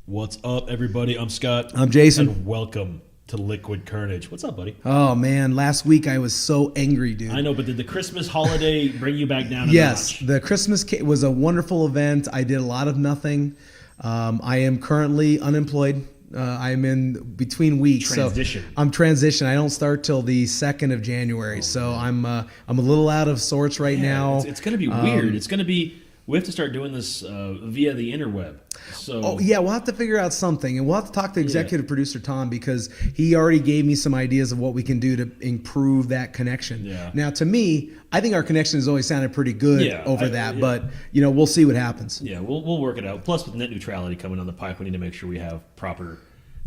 What's up, everybody? I'm Scott. I'm Jason. And welcome to Liquid Carnage. What's up, buddy? Oh, man. Last week I was so angry, dude. I know, but did the Christmas holiday bring you back down a Yes. notch? The Christmas was a wonderful event. I did a lot of nothing. I am currently unemployed. I'm in between weeks. Transition. So I'm transition. I don't start till the 2nd of January. So I'm a little out of sorts right now. It's going to be weird. It's going to be... We have to start doing this via the interweb. So we'll have to figure out something, and we'll have to talk to executive producer Tom because he already gave me some ideas of what we can do to improve that connection. Yeah. Now, to me, I think our connection has always sounded pretty good over that, but we'll see what happens. Yeah, we'll work it out. Plus, with net neutrality coming on the pipe, we need to make sure we have proper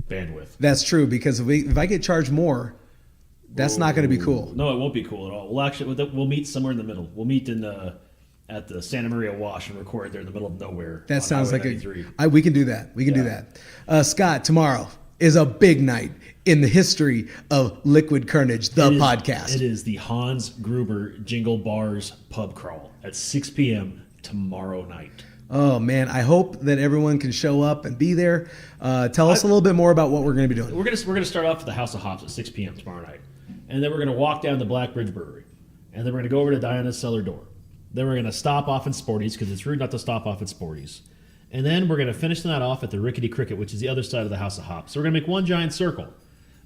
bandwidth. That's true because if I get charged more, that's not going to be cool. No, it won't be cool at all. We'll meet somewhere in the middle. We'll meet in at the Santa Maria Wash and record there in the middle of nowhere. That sounds like we can do that. We can do that. Scott, tomorrow is a big night in the history of Liquid Carnage, the podcast. It is the Hans Gruber Jingle Bars pub crawl at 6 p.m. tomorrow night. Oh, man. I hope that everyone can show up and be there. Tell us a little bit more about what we're going to be doing. We're gonna start off at the House of Hops at 6 p.m. tomorrow night. And then we're going to walk down the Blackbridge Brewery. And then we're going to go over to Diana's Cellar Door. Then we're going to stop off in Sporty's because it's rude not to stop off at Sporty's. And then we're going to finish the night off at the Rickety Cricket, which is the other side of the House of Hops. So we're going to make one giant circle.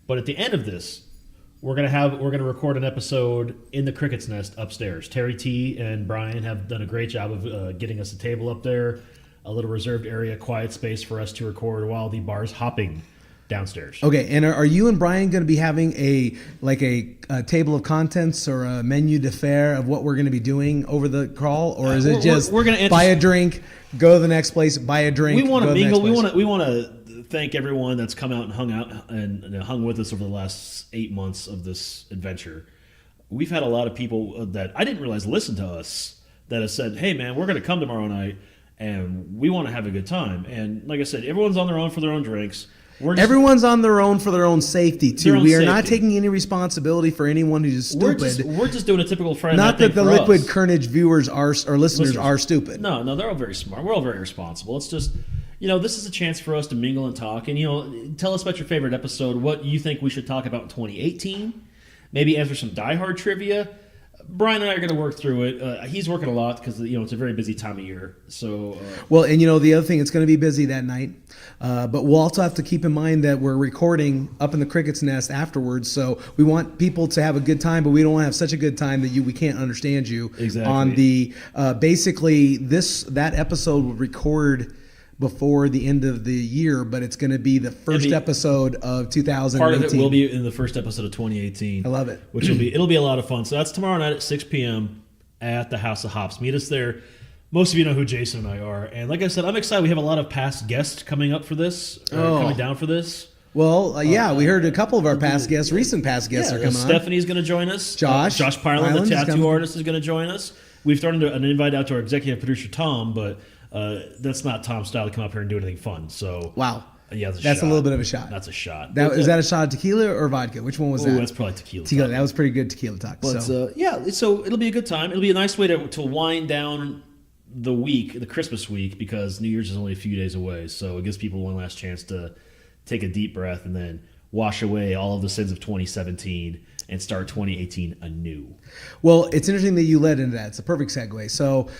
But at the end of this, we're going to record an episode in the Cricket's Nest upstairs. Terry T and Brian have done a great job of getting us a table up there, a little reserved area, quiet space for us to record while the bar's hopping downstairs. Okay, and are you and Brian going to be having a table of contents or a menu de fare of what we're going to be doing over the crawl, or is it just we're gonna buy a drink, go to the next place, buy a drink? We want to mingle. We want to thank everyone that's come out and hung out and hung with us over the last 8 months of this adventure. We've had a lot of people that I didn't realize listen to us that have said, "Hey, man, we're going to come tomorrow night and we want to have a good time." And like I said, everyone's on their own for their own drinks. Everyone's on their own for their own safety, too. We are not taking any responsibility for anyone who's stupid. We're just doing a typical Friday night thing. Not that the Liquid Carnage viewers or listeners are stupid. No, they're all very smart. We're all very responsible. It's just, this is a chance for us to mingle and talk. And, tell us about your favorite episode, what you think we should talk about in 2018. Maybe answer some Die Hard trivia. Brian and I are going to work through it. He's working a lot because it's a very busy time of year. So the other thing, it's going to be busy that night. But we'll also have to keep in mind that we're recording up in the Cricket's Nest afterwards. So we want people to have a good time, but we don't want to have such a good time that we can't understand you. Exactly. On the basically that episode will record before the end of the year, but it's going to be the first episode of 2018. Part of it will be in the first episode of 2018. I love it. It'll be a lot of fun. So that's tomorrow night at 6 p.m. at the House of Hops. Meet us there. Most of you know who Jason and I are. And like I said, I'm excited. We have a lot of past guests coming up for this, coming down for this. Well, we heard a couple of our recent past guests are coming on. Stephanie's going to join us. Josh Pylan, the tattoo artist, is going to join us. We've thrown an invite out to our executive producer, Tom, but that's not Tom's style to come up here and do anything fun. So wow, yeah, that's a little bit of a shot. That's a shot. Is that a shot of tequila or vodka? Which one was that? That's probably tequila. Tequila. That was pretty good tequila talk. But so it'll be a good time. It'll be a nice way to wind down the Christmas week, because New Year's is only a few days away. So it gives people one last chance to take a deep breath and then wash away all of the sins of 2017 and start 2018 anew. Well, it's interesting that you led into that. It's a perfect segue. So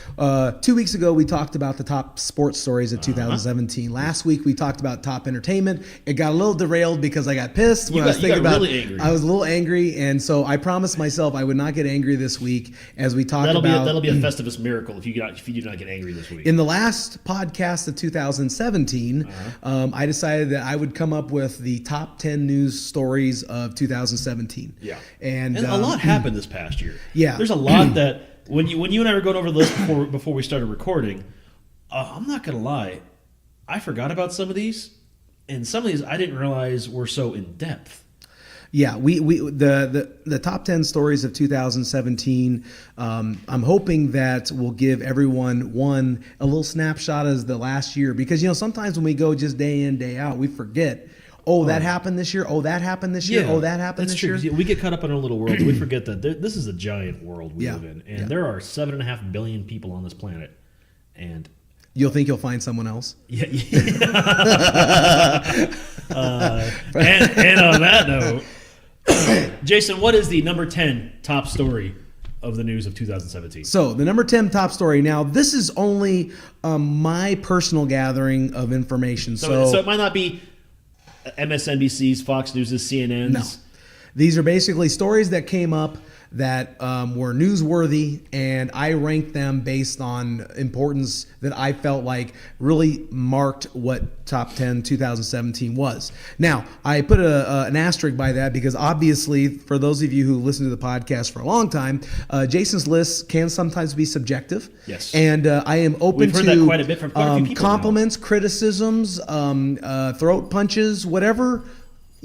2 weeks ago, we talked about the top sports stories of 2017. Last week, we talked about top entertainment. It got a little derailed because I got pissed when I was thinking about it. I was a little angry, and so I promised myself I would not get angry this week as we talked about... That'll be a Festivus miracle if you do not get angry this week. In the last podcast of 2017, I decided that I would come up with the top 10 news stories of 2017. Yeah. And a lot happened this past year. Yeah. There's a lot that when you and I were going over the list before we started recording, I'm not gonna lie, I forgot about some of these, and some of these I didn't realize were so in depth. Yeah, the top 10 stories of 2017. I'm hoping that will give everyone a little snapshot as the last year, because sometimes when we go just day in, day out, we forget. Oh, that happened this year. Oh, that happened this year. Yeah, oh, that happened this year. We get caught up in our little world. We forget that this is a giant world we live in, and there are 7.5 billion people on this planet, and You'll think you'll find someone else. Yeah. And on that note, Jason, what is the number 10 top story of the news of 2017? So the number 10 top story. Now, this is only my personal gathering of information. So it might not be MSNBC's, Fox News', CNN's. No. These are basically stories that came up that were newsworthy, and I ranked them based on importance that I felt like really marked what top 10 2017 was. Now, I put an asterisk by that because obviously, for those of you who listen to the podcast for a long time, Jason's list can sometimes be subjective. Yes. And I am open We've heard to that quite a bit from quite a few people compliments, criticisms, throat punches, whatever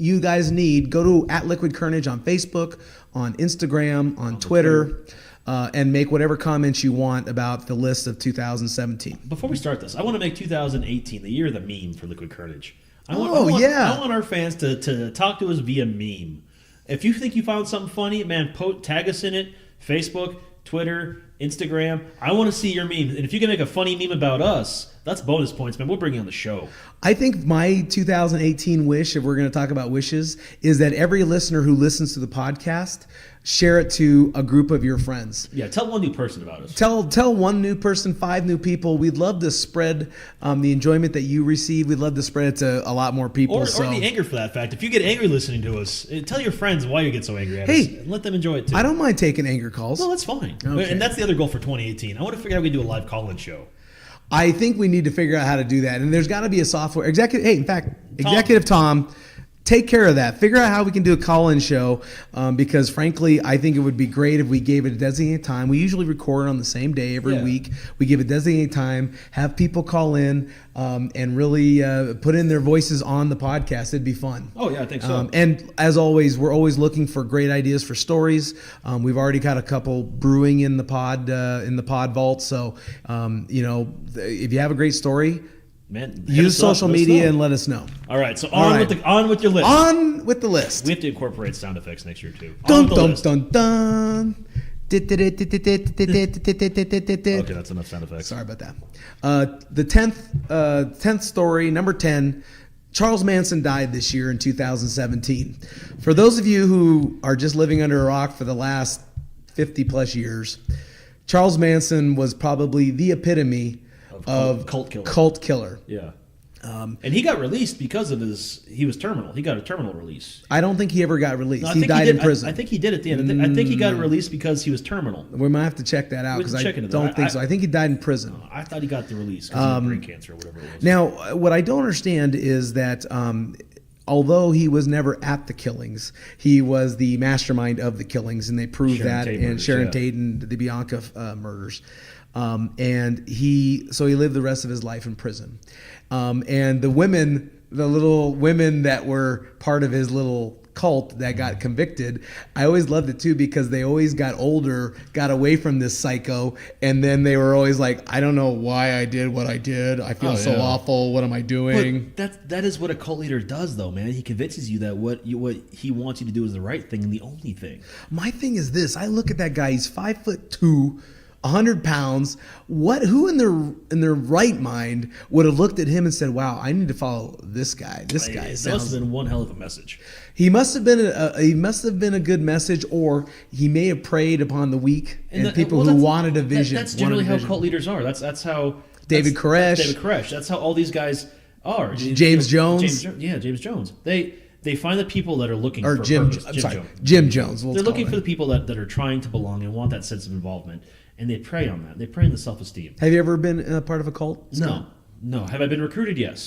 you guys need. Go to @LiquidCarnage on Facebook, on Instagram, on Twitter, and make whatever comments you want about the list of 2017. Before we start this, I want to make 2018 the year of the meme for Liquid Carnage. I want our fans to talk to us via meme. If you think you found something funny, man, tag us in it. Facebook, Twitter, Instagram. I want to see your meme. And if you can make a funny meme about us, that's bonus points, man. We'll bring you on the show. I think my 2018 wish, if we're going to talk about wishes, is that every listener who listens to the podcast share it to a group of your friends. Yeah, tell one new person about us. Tell one new person, 5 new people. We'd love to spread the enjoyment that you receive. We'd love to spread it to a lot more people. Or the anger, for that fact. If you get angry listening to us, tell your friends why you get so angry at us. And let them enjoy it too. I don't mind taking anger calls. No, that's fine. Okay. And that's the other goal for 2018. I want to figure out how we can do a live call-in show. I think we need to figure out how to do that. And there's got to be a software. Executive Tom, take care of that. Figure out how we can do a call-in show because, frankly, I think it would be great if we gave it a designated time. We usually record on the same day every week. We give a designated time, have people call in, and really put in their voices on the podcast. It'd be fun. Oh, yeah, I think so. And as always, we're always looking for great ideas for stories. We've already got a couple brewing in the pod vault. So, if you have a great story, man, use social media and let us know. All right, so on with your list. On with the list. We have to incorporate sound effects next year too. Dun dun dun dun. Okay, that's enough sound effects. Sorry about that. The 10th story, number 10. Charles Manson died this year in 2017. For those of you who are just living under a rock for the last 50 plus years, Charles Manson was probably the epitome of cult killer. Yeah. And he got released because of he was terminal. He got a terminal release. I don't think he ever got released. He died in prison. I think he did at the end. I think he got released because he was terminal. We might have to check that out because I don't think so. I think he died in prison. I thought he got the release because he had brain cancer or whatever it was. Now, what I don't understand is that although he was never at the killings, he was the mastermind of the killings, and they proved that in Sharon Tate and the Bianca murders. And he lived the rest of his life in prison. And the little women that were part of his little cult that got convicted, I always loved it too because they always got older, got away from this psycho, and then they were always like, I don't know why I did what I did. I feel so awful. What am I doing? But that is what a cult leader does, though, man. He convinces you that what he wants you to do is the right thing and the only thing. My thing is this: I look at that guy. He's 5'2". 100 pounds. Who in their right mind would have looked at him and said, "Wow, I need to follow this guy. This guy must have been one hell of a message." He must have been a good message, or he may have preyed upon the weak and people who wanted a vision. That's generally how cult leaders are. That's how David Koresh. That's how all these guys are. James Jones. James Jones. They find the people that are looking for Jim Jones. They're looking for the people that are trying to belong and want that sense of involvement. And they prey on that. They prey on the self-esteem. Have you ever been a part of a cult? No. Have I been recruited? Yes.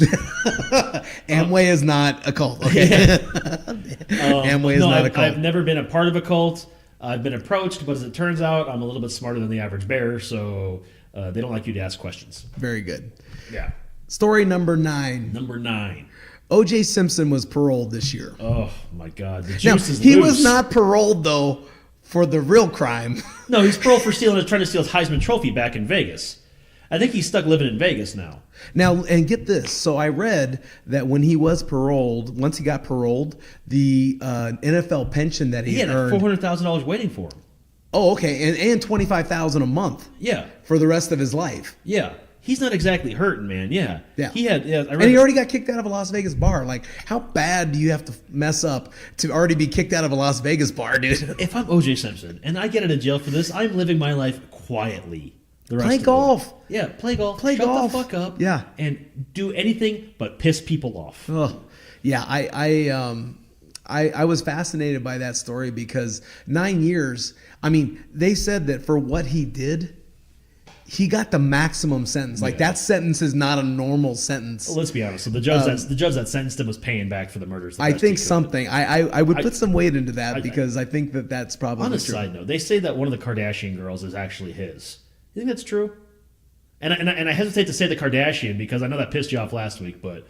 Amway is not a cult. Okay. Amway is not a cult. I've never been a part of a cult. I've been approached, but as it turns out, I'm a little bit smarter than the average bear, so they don't like you to ask questions. Very good. Yeah. Story number 9. Number 9. O.J. Simpson was paroled this year. Oh, my God. The juice is he loose. was not paroled, though, for the real crime. No, he's paroled for trying to steal his Heisman Trophy back in Vegas. I think he's stuck living in Vegas now. Now, and get this. So I read that when he was paroled, once he got paroled, the NFL pension that he earned, $400,000 waiting for him. Oh, okay, and $25,000 a month. Yeah. For the rest of his life. Yeah. he's not exactly hurting, man. Yeah. He had. Yeah, and he already got kicked out of a Las Vegas bar. Like, how bad do you have to mess up to already be kicked out of a Las Vegas bar, dude? If I'm O.J. Simpson and I get out of jail for this, I'm living my life quietly. The rest Play of golf. The yeah, play golf. Play Shut golf. the fuck up. Yeah. And do anything but piss people off. Oh, yeah. I was fascinated by that story because 9 years. I mean, they said that for what he did, he got the maximum sentence. Like, that sentence is not a normal sentence. Well, let's be honest. So the judge that sentenced him was paying back for the murders. I think something. I would put some weight into that because I think that's probably on a true. Side note, they say that one of the Kardashian girls is actually his. You think that's true? And I hesitate to say the Kardashian because I know that pissed you off last week, but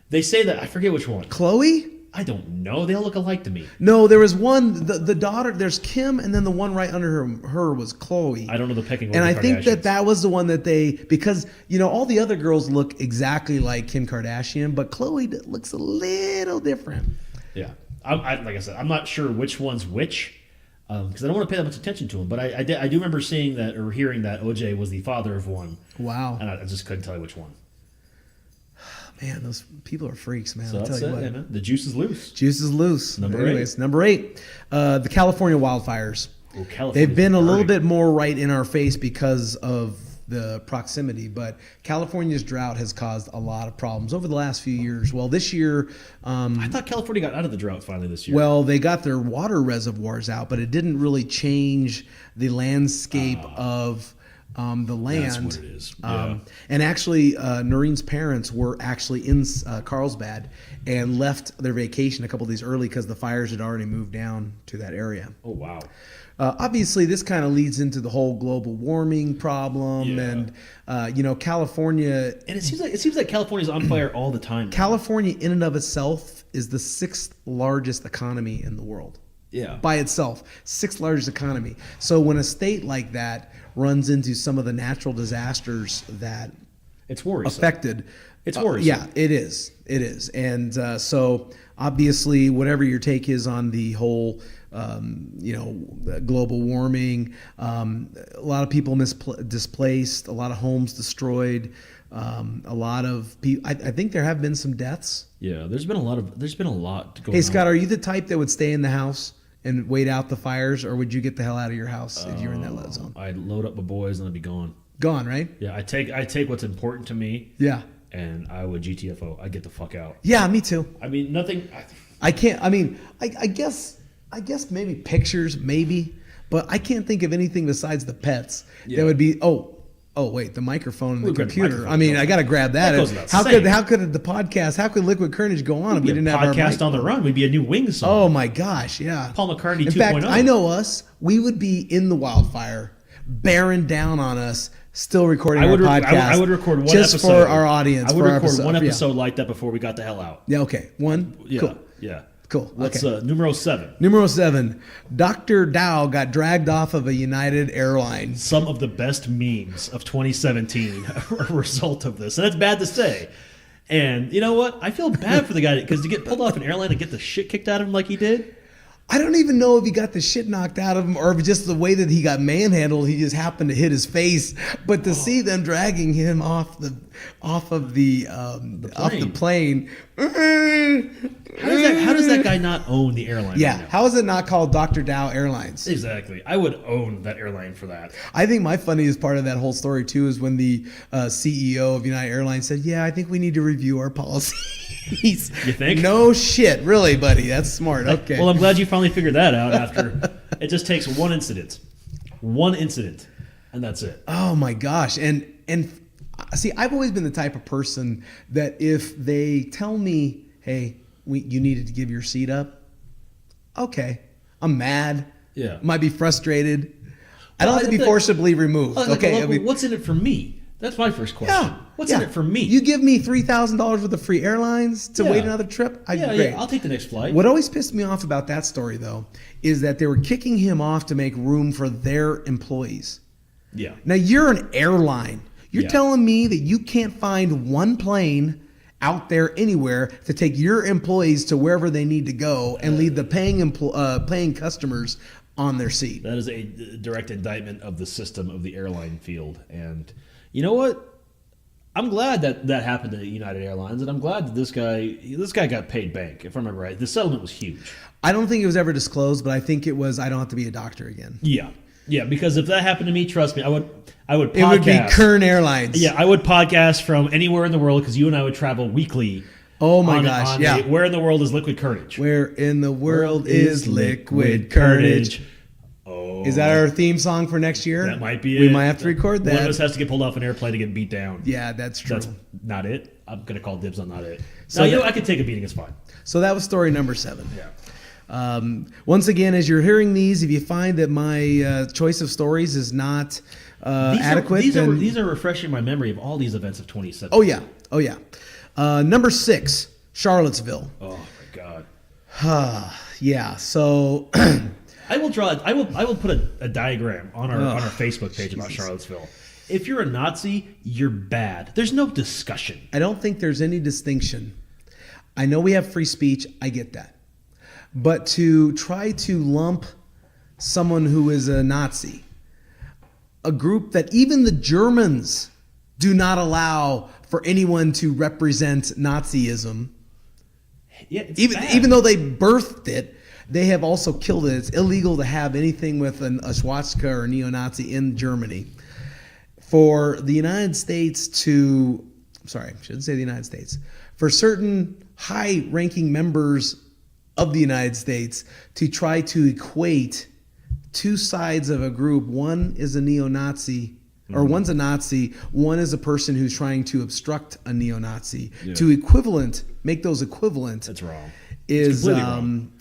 they say that I forget which one. Chloe? I don't know. They all look alike to me. No, there was one. The daughter. There's Kim, and then the one right under her was Chloe. I don't know the pecking order. And I of think Kardashians. that was the one that because all the other girls look exactly like Kim Kardashian, but Chloe looks a little different. Yeah, like I said, I'm not sure which one's which because I don't want to pay that much attention to them. But I do remember seeing that or hearing that OJ was the father of one. Wow. And I just couldn't tell you which one. Man, those people are freaks, man. So I'll that's tell you it, what. man. The juice is loose. Juice is loose. Number 8. Number 8, the California wildfires. Oh, California's They've been a little burning. bit more right in our face because of the proximity, but California's drought has caused a lot of problems over the last few years. Well, this year, I thought California got out of the drought finally this year. well, they got their water reservoirs out, but it didn't really change the landscape of the land. That's what it is. Yeah. And actually, Noreen's parents were actually in Carlsbad and left their vacation a couple of days early because the fires had already moved down to that area. Oh, wow. Obviously, this kind of leads into the whole global warming problem, and California. And it seems like California's on fire all the time. California, in and of itself, is the 6th largest economy in the world. Yeah. By itself, 6th largest economy. So when a state like that runs into some of the natural disasters that It's worrisome. affected, It's worrisome. yeah, it is. It is. And so obviously, whatever your take is on the whole, global warming, a lot of people displaced, a lot of homes destroyed, a lot of people. I think there have been some deaths. Yeah, there's been a lot going on. Hey, Scott, are you the type that would stay in the house and wait out the fires, or would you get the hell out of your house if you were in that lead zone? I'd load up my boys and I'd be gone. Gone, right? Yeah, I take what's important to me. Yeah. And I would GTFO. I'd get the fuck out. Yeah, me too. I mean, nothing. I can't. I mean, I guess maybe pictures, maybe, but I can't think of anything besides the pets that would be. Oh, wait, the microphone and the computer. I mean, I got to grab that. That goes without How saying. could the podcast? How could Liquid Carnage go on if we We'd be didn't a have our podcast mic? on the run. We'd be a new Wings song. Oh my gosh, yeah. Paul McCartney In 2.0. fact, I know us. We would be in the wildfire, bearing down on us, still recording our podcast. I would record one just episode for our audience. I would for our record one yeah. episode like that before we got the hell out. Yeah. Okay. One. Yeah. Cool. Yeah. Cool. Let's Okay. numero 7. Numero 7. Dr. Dow got dragged off of a United Airlines. Some of the best memes of 2017 are a result of this, and that's bad to say. And you know what? I feel bad for the guy because to get pulled off an airline and get the shit kicked out of him like he did. I don't even know if he got the shit knocked out of him or if just the way that he got manhandled, he just happened to hit his face. But to see them dragging him off the plane. How does that guy not own the airline? Yeah, right now? how is it not called Dr. Dow Airlines? Exactly. I would own that airline for that. I think my funniest part of that whole story too is when the CEO of United Airlines said, "Yeah, I think we need to review our policies." You think? No shit, really, buddy. That's smart. Okay. Well, I'm glad you finally figured that out. After it just takes one incident, and that's it. Oh my gosh. And see, I've always been the type of person that if they tell me, "Hey, you needed to give your seat up," okay, I'm mad. Yeah. Might be frustrated. I don't have to be forcibly removed. Okay. I mean, what's in it for me? That's my first question. yeah. What's yeah. in it for me? You give me $3,000 worth of free airlines to Yeah. wait another trip? Great. I'll take the next flight. What always pissed me off about that story, though, is that they were kicking him off to make room for their employees. Yeah. Now, you're an airline. You're Yeah. telling me that you can't find one plane out there anywhere to take your employees to wherever they need to go and leave the paying customers on their seat. That is a direct indictment of the system of the airline field. And you know what? I'm glad that happened to United Airlines, and I'm glad that this guy got paid bank. If I remember right, the settlement was huge. I don't think it was ever disclosed, but I think it was. I don't have to be a doctor again. Yeah, because if that happened to me, trust me, I would podcast. It would be Kern Airlines. Yeah, I would podcast from anywhere in the world because you and I would travel weekly. Oh my gosh! Yeah. Where in the world is liquid carnage? Where in the world is liquid carnage? Oh, is that our theme song for next year? That might be it. We might have to record that. One of us has to get pulled off an airplane to get beat down. Yeah, that's true. That's not it. I'm gonna call dibs on not it. So I could take a beating. It's fine. So that was story number 7. Yeah. Once again, as you're hearing these, if you find that my choice of stories is not adequate, these are refreshing my memory of all these events of 2017. Oh yeah. Number 6, Charlottesville. Oh my god. Yeah. So I will put a diagram on our Facebook page about Charlottesville. If you're a Nazi, you're bad. There's no discussion. I don't think there's any distinction. I know we have free speech. I get that. But to try to lump someone who is a Nazi, a group that even the Germans do not allow for anyone to represent Nazism, even though they birthed it, they have also killed it. It's illegal to have anything with a swastika or a neo-Nazi in Germany. For the United States to, sorry, I shouldn't say the United States, for certain high-ranking members of the United States to try to equate two sides of a group. One is a neo-Nazi, or one's a Nazi. One is a person who's trying to obstruct a neo-Nazi. Yeah. To make those equivalent. That's wrong. Is wrong.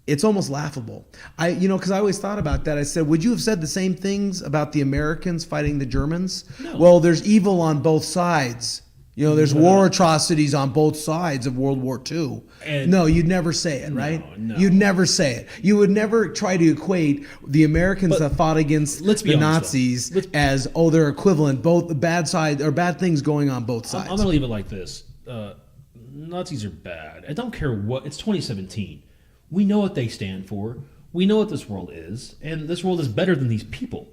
It's almost laughable. Because I always thought about that. I said, would you have said the same things about the Americans fighting the Germans? No. Well, there's evil on both sides. There's war atrocities on both sides of World War II. No, you'd never say it, right? No. You'd never say it. You would never try to equate the Americans that fought against the Nazis as, they're equivalent, both bad sides or bad things going on both sides. I'm going to leave it like this. Nazis are bad. I don't care what. It's 2017. We know what they stand for. We know what this world is. And this world is better than these people.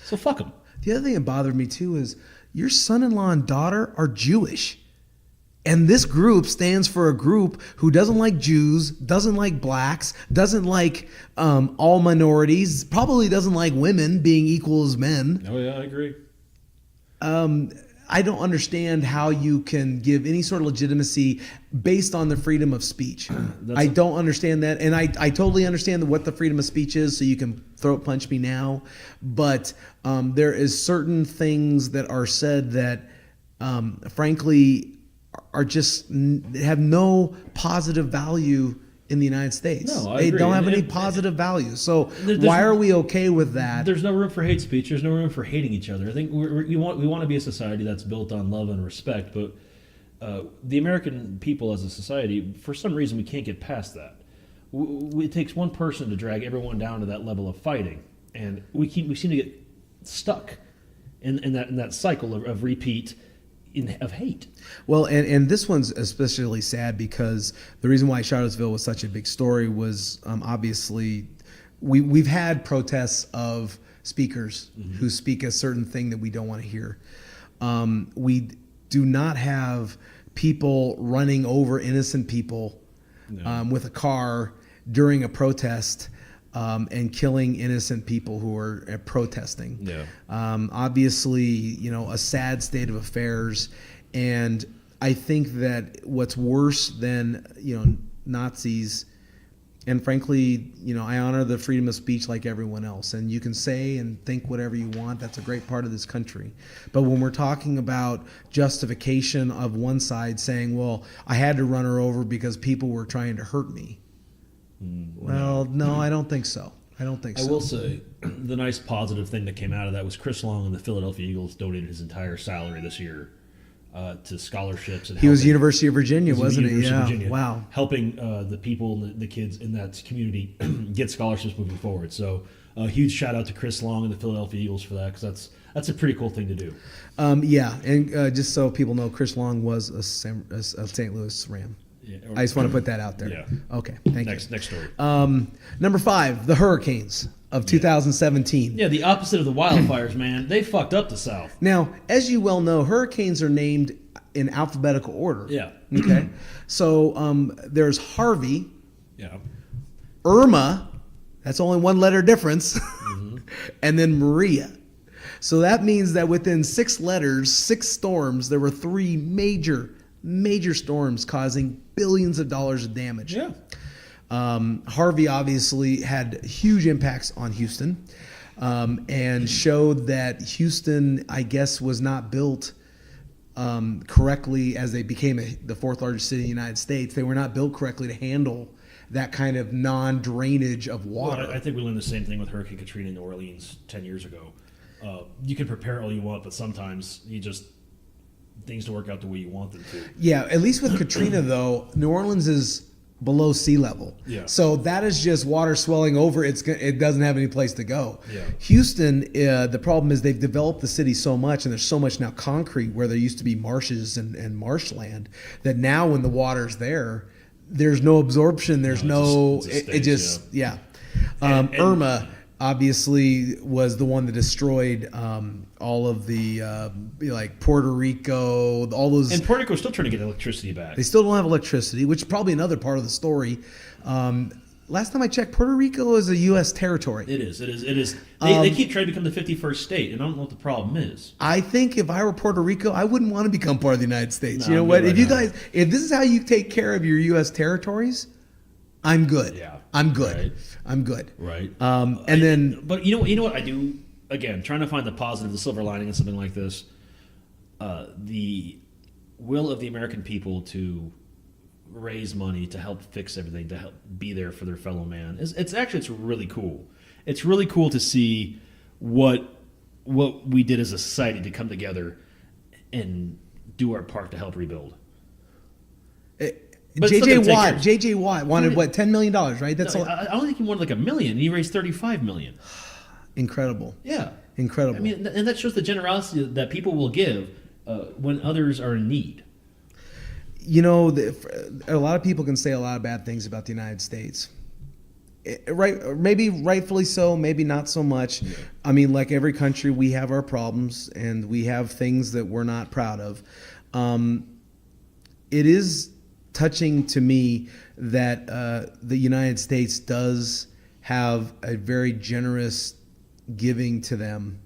So fuck them. The other thing that bothered me, too, is your son-in-law and daughter are Jewish. And this group stands for a group who doesn't like Jews, doesn't like blacks, doesn't like all minorities, probably doesn't like women being equal as men. Oh, yeah, I agree. I don't understand how you can give any sort of legitimacy based on the freedom of speech. I don't understand that. And I totally understand what the freedom of speech is, so you can throat punch me now. But there is certain things that are said that, frankly, are just have no positive value in the United States. No, I they agree. don't have any positive value. So why are we okay with that? There's no room for hate speech. There's no room for hating each other. I think we want to be a society that's built on love and respect, but the American people as a society, for some reason, we can't get past that. It takes one person to drag everyone down to that level of fighting, and we seem to get stuck in that cycle of repeat of hate. Well, and this one's especially sad because the reason why Charlottesville was such a big story was obviously we've had protests of speakers who speak a certain thing that we don't want to hear. We do not have people running over innocent people with a car during a protest and killing innocent people who are protesting. Yeah. Obviously, a sad state of affairs. And I think that what's worse than, Nazis, and frankly, I honor the freedom of speech like everyone else. And you can say and think whatever you want. That's a great part of this country. But when we're talking about justification of one side saying, well, I had to run her over because people were trying to hurt me. Well, no, I don't think so. I will say the nice positive thing that came out of that was Chris Long and the Philadelphia Eagles donated his entire salary this year to scholarships. And he was University of Virginia, wasn't he? Yeah. Virginia. Wow. Helping the people, the kids in that community get scholarships moving forward. So a huge shout out to Chris Long and the Philadelphia Eagles for that, because that's a pretty cool thing to do. Yeah, and just so people know, Chris Long was a St. Louis Ram. Yeah, I just want to put that out there. Yeah. Okay. Thank you. Next story. Number 5, the hurricanes of 2017. Yeah, the opposite of the wildfires, man. They fucked up the South. Now, as you well know, hurricanes are named in alphabetical order. Yeah. Okay. So there's Harvey, Yeah. Irma, that's only one letter difference, and then Maria. So that means that within 6 letters, 6 storms, there were 3 major storms causing billions of dollars of damage. Yeah. Harvey obviously had huge impacts on Houston, and showed that Houston, I guess, was not built correctly as they became the 4th largest city in the United States. They were not built correctly to handle that kind of non-drainage of water. Well, I think we learned the same thing with Hurricane Katrina in New Orleans 10 years ago. You can prepare all you want, but sometimes things don't work out the way you want them to. Yeah, at least with Katrina, though, New Orleans is below sea level. Yeah. So that is just water swelling over. It doesn't have any place to go. Yeah. Houston, the problem is they've developed the city so much, and there's so much now concrete where there used to be marshes and marshland, that now when the water's there, there's no absorption. There's yeah. Irma obviously was the one that destroyed all of the like Puerto Rico, all those. And Puerto Rico's still trying to get electricity back. They still don't have electricity, which is probably another part of the story. Last time I checked, Puerto Rico is a U.S. territory. It is. They keep trying to become the 51st state, and I don't know what the problem is. I think if I were Puerto Rico, I wouldn't want to become part of the United States. No, you know what? right If this is how you take care of your U.S. territories, I'm good. Yeah. I'm good. Right. I'm good. Right. But you know what I do, again, trying to find the positive, the silver lining in something like this. The will of the American people to raise money to help fix everything, to help be there for their fellow man. It's really cool. It's really cool to see what we did as a society to come together and do our part to help rebuild. J.J. Watt wanted what, $10 million, right? That's all. I don't think he wanted like $1 million. He raised $35 million. Incredible. Yeah. Incredible. I mean, and that shows the generosity that people will give when others are in need. You know, a lot of people can say a lot of bad things about the United States. Right? Maybe rightfully so, maybe not so much. Yeah. I mean, like every country, we have our problems and we have things that we're not proud of. It is touching to me that the United States does have a very generous giving to them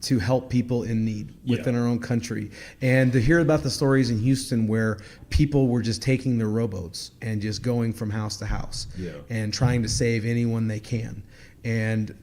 to help people in need within our own country. And to hear about the stories in Houston where people were just taking their rowboats and just going from house to house and trying to save anyone they can. And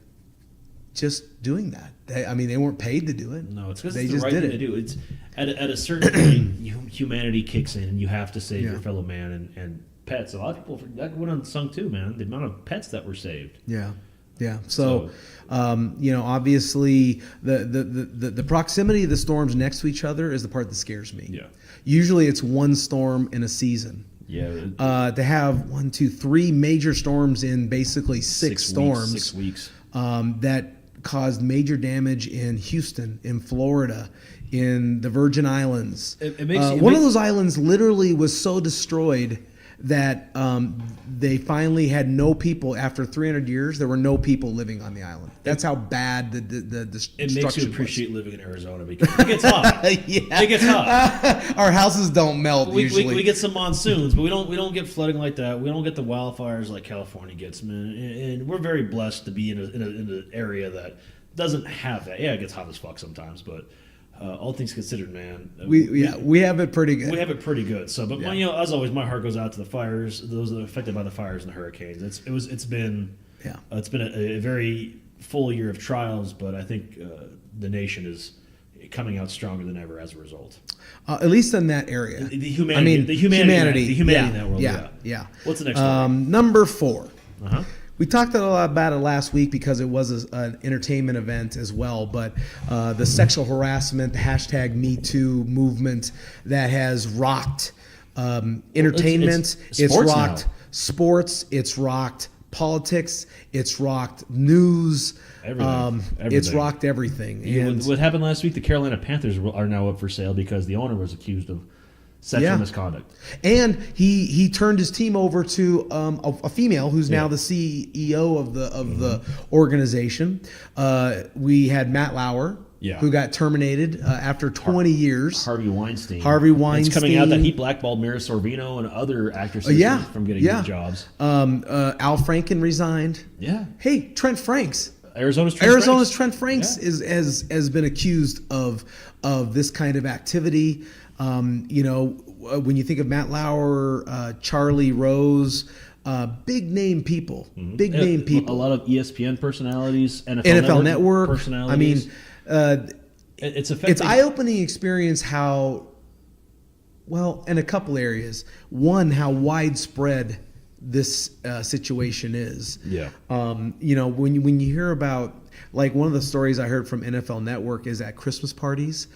just doing that. They weren't paid to do it. No, it's because they it's just the right did thing it. to do. It's at a certain point, humanity kicks in, and you have to save your fellow man and pets. A lot of people that went unsung too, man. The amount of pets that were saved. Yeah. Yeah. So, obviously, the proximity of the storms next to each other is the part that scares me. Yeah. Usually, it's one storm in a season. Yeah. To have 1, 2, 3 major storms in basically 6 storms. 6 weeks. That caused major damage in Houston, in Florida, in the Virgin Islands. One of those islands literally was so destroyed that they finally had no people. After 300 years, there were no people living on the island. That's how bad the destruction was. It makes you appreciate living in Arizona because it gets hot. It gets hot. Our houses don't melt usually. We get some monsoons, but we don't get flooding like that. We don't get the wildfires like California gets, man. And we're very blessed to be in an area that doesn't have that. Yeah, it gets hot as fuck sometimes, but all things considered, man, we have it pretty good. We have it pretty good. So, but as always, my heart goes out to the fires, those that are affected by the fires and the hurricanes. It's been a very full year of trials, but I think the nation is coming out stronger than ever as a result. At least in that area, the humanity in that world. Yeah. What's the next one? Number 4. Uh-huh. We talked a lot about it last week because it was an entertainment event as well, but the sexual harassment, the #MeToo movement that has rocked entertainment, it's rocked sports, it's rocked politics, it's rocked news, everything. It's rocked everything. And what happened last week, the Carolina Panthers are now up for sale because the owner was accused of sexual misconduct. And he turned his team over to a female who's now the CEO of the organization. We had Matt Lauer, Yeah. who got terminated after 20 years. Harvey Weinstein. Harvey Weinstein. It's coming out that he blackballed Mira Sorvino and other actresses from getting new jobs. Al Franken resigned. Yeah. Hey, Trent Franks. Arizona's Trent Franks has been accused of this kind of activity. When you think of Matt Lauer, Charlie Rose, big name people, A lot of ESPN personalities, NFL Network personalities. I mean, it's eye-opening experience how, well, in a couple areas. One, how widespread this situation is. Yeah. When you hear about, like, one of the stories I heard from NFL Network is at Christmas parties,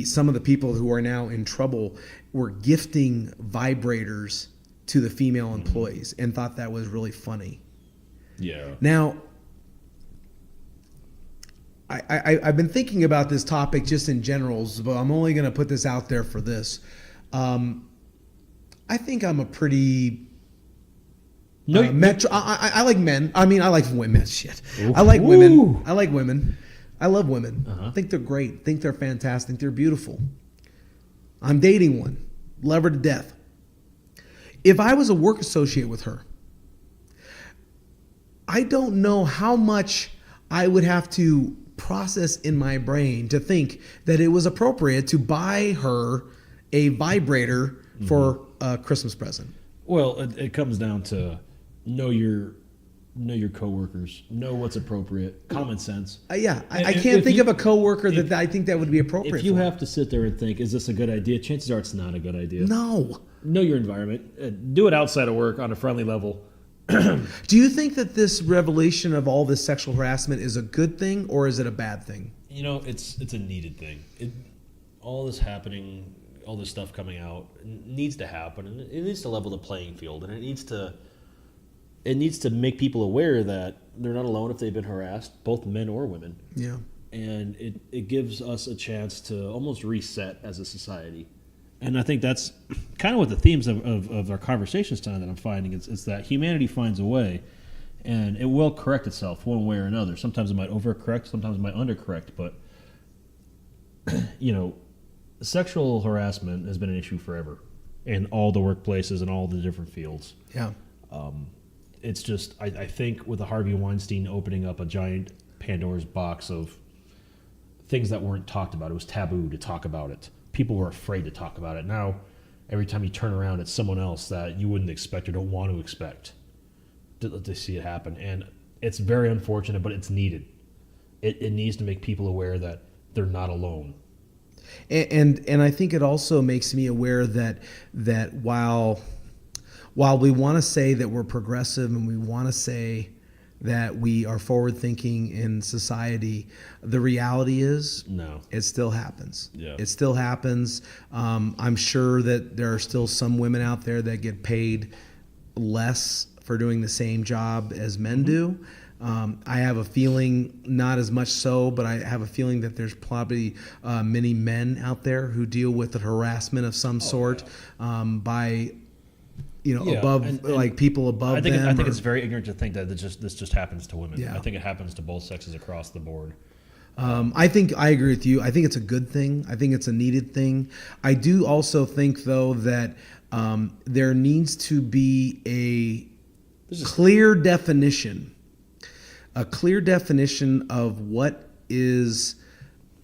some of the people who are now in trouble were gifting vibrators to the female employees and thought that was really funny. Yeah. Now, I've been thinking about this topic just in general, but I'm only going to put this out there for this. I think I'm a pretty I like men. I mean, I like women. Shit. I like women. I like women. I love women. I think they're great. Think they're fantastic. Think they're beautiful. I'm dating one. Love her to death. If I was a work associate with her, I don't know how much I would have to process in my brain to think that it was appropriate to buy her a vibrator for a Christmas present. Well, it comes down to know your coworkers, know what's appropriate, common sense. I can't think of a coworker that I think that would be appropriate. If you have to sit there and think, is this a good idea? Chances are it's not a good idea. No. Know your environment. Do it outside of work on a friendly level. Do you think that this revelation of all this sexual harassment is a good thing or is it a bad thing? It's a needed thing. All this happening, all this stuff coming out needs to happen, and it needs to level the playing field, and it needs to make people aware that they're not alone if they've been harassed, both men or women. Yeah. And it gives us a chance to almost reset as a society. And I think that's kind of what the themes of our conversations tonight that I'm finding. It's that humanity finds a way, and it will correct itself one way or another. Sometimes it might overcorrect, sometimes it might undercorrect. But, sexual harassment has been an issue forever in all the workplaces and all the different fields. Yeah. It's just, I think with the Harvey Weinstein opening up a giant Pandora's box of things that weren't talked about. It was taboo to talk about it. People were afraid to talk about it. Now, every time you turn around, it's someone else that you wouldn't expect or don't want to expect to see it happen. And it's very unfortunate, but it's needed. It needs to make people aware that they're not alone. And I think it also makes me aware that while we want to say that we're progressive and we want to say that we are forward thinking in society, the reality is no, it still happens. Yeah. It still happens. I'm sure that there are still some women out there that get paid less for doing the same job as men do. I have a feeling, not as much so, but I have a feeling that there's probably many men out there who deal with the harassment of some sort by above and people above them. I think it's very ignorant to think that this just happens to women. Yeah. I think it happens to both sexes across the board. I think I agree with you. I think it's a good thing. I think it's a needed thing. I do also think, though, that there needs to be a clear definition of what is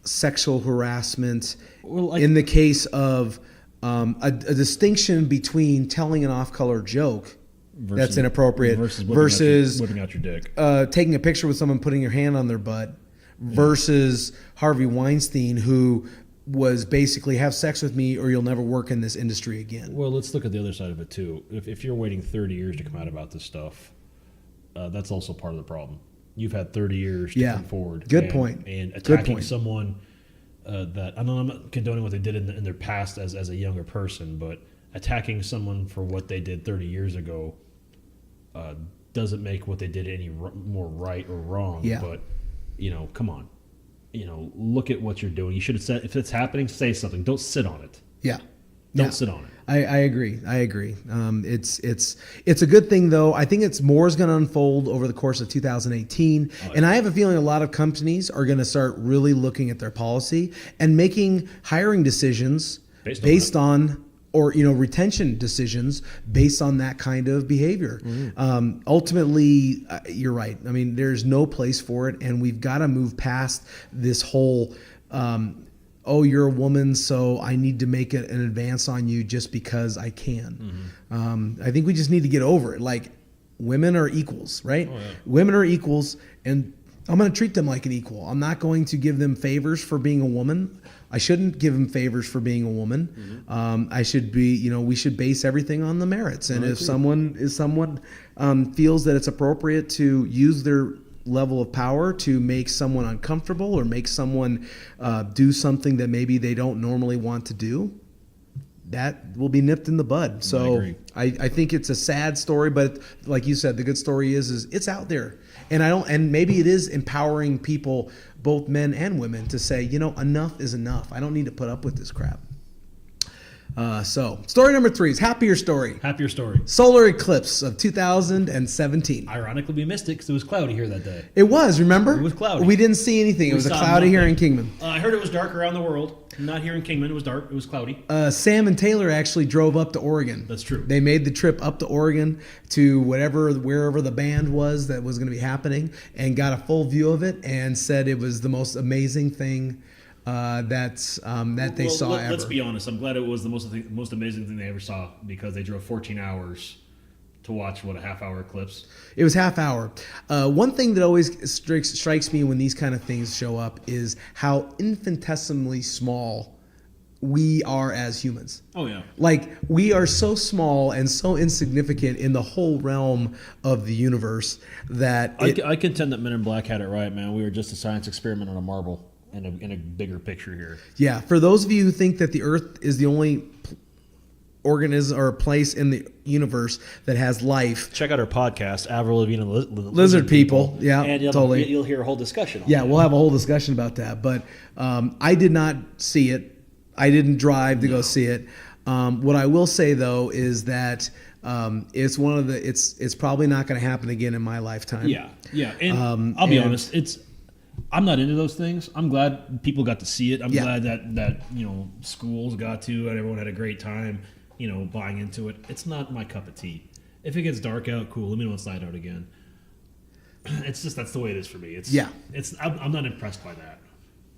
sexual harassment in the case of a distinction between telling an off-color joke that's inappropriate versus whipping out your dick, taking a picture with someone, putting your hand on their butt, versus Harvey Weinstein, who was basically have sex with me or you'll never work in this industry again. Well, let's look at the other side of it too. If you're waiting 30 years to come out about this stuff, that's also part of the problem. You've had 30 years to come forward. Good point. And attacking someone that I know I'm not condoning what they did in their past as a younger person, but attacking someone for what they did 30 years ago doesn't make what they did any more right or wrong. Yeah. But come on, look at what you're doing. You should have said, if it's happening, say something. Don't sit on it. Yeah. Don't sit on it. I agree. It's a good thing though. I think more is going to unfold over the course of 2018, and I have a feeling a lot of companies are going to start really looking at their policy and making hiring decisions based on or retention decisions based on that kind of behavior. Ultimately, you're right. I mean, there's no place for it, and we've got to move past this whole. Oh, you're a woman, so I need to make an advance on you just because I can. I think we just need to get over it. Like, women are equals, right? Oh, yeah. Women are equals, and I'm going to treat them like an equal. I'm not going to give them favors for being a woman. I shouldn't give them favors for being a woman. I should be, we should base everything on the merits. And if someone feels that it's appropriate to use their level of power to make someone uncomfortable or make someone do something that maybe they don't normally want to do, that will be nipped in the bud. So I think it's a sad story, but like you said, the good story is it's out there. And maybe it is empowering people, both men and women, to say, enough is enough. I don't need to put up with this crap. So story number 3 is happier story. Happier story. Solar eclipse of 2017. Ironically, we missed it because it was cloudy here that day. It was, remember? It was cloudy. We didn't see anything. It was cloudy here in Kingman. I heard it was dark around the world. Not here in Kingman. It was dark. It was cloudy. Sam and Taylor actually drove up to Oregon. That's true. They made the trip up to Oregon to wherever the band was that was going to be happening, and got a full view of it and said it was the most amazing thing that they saw ever. Let's be honest. I'm glad it was the most amazing thing they ever saw, because they drove 14 hours to watch a half-hour eclipse. It was half hour. One thing that always strikes me when these kind of things show up is how infinitesimally small we are as humans. Oh yeah. Like, we are so small and so insignificant in the whole realm of the universe that I contend that Men in Black had it right, man. We were just a science experiment on a marble. In a bigger picture here. Yeah, for those of you who think that the Earth is the only organism or place in the universe that has life, check out our podcast, Avril Lavigne and Lizard People. Yeah, and totally. You'll hear a whole discussion on that. We'll have a whole discussion about that. But I did not see it. I didn't drive to go see it. What I will say though is that it's one of the. It's probably not going to happen again in my lifetime. Yeah. And I'll be honest. I'm not into those things. I'm glad people got to see it. I'm glad that schools got to, and everyone had a great time, buying into it. It's not my cup of tea. If it gets dark out, cool. Let me know it's light out again. It's just that's the way it is for me. I'm not impressed by that.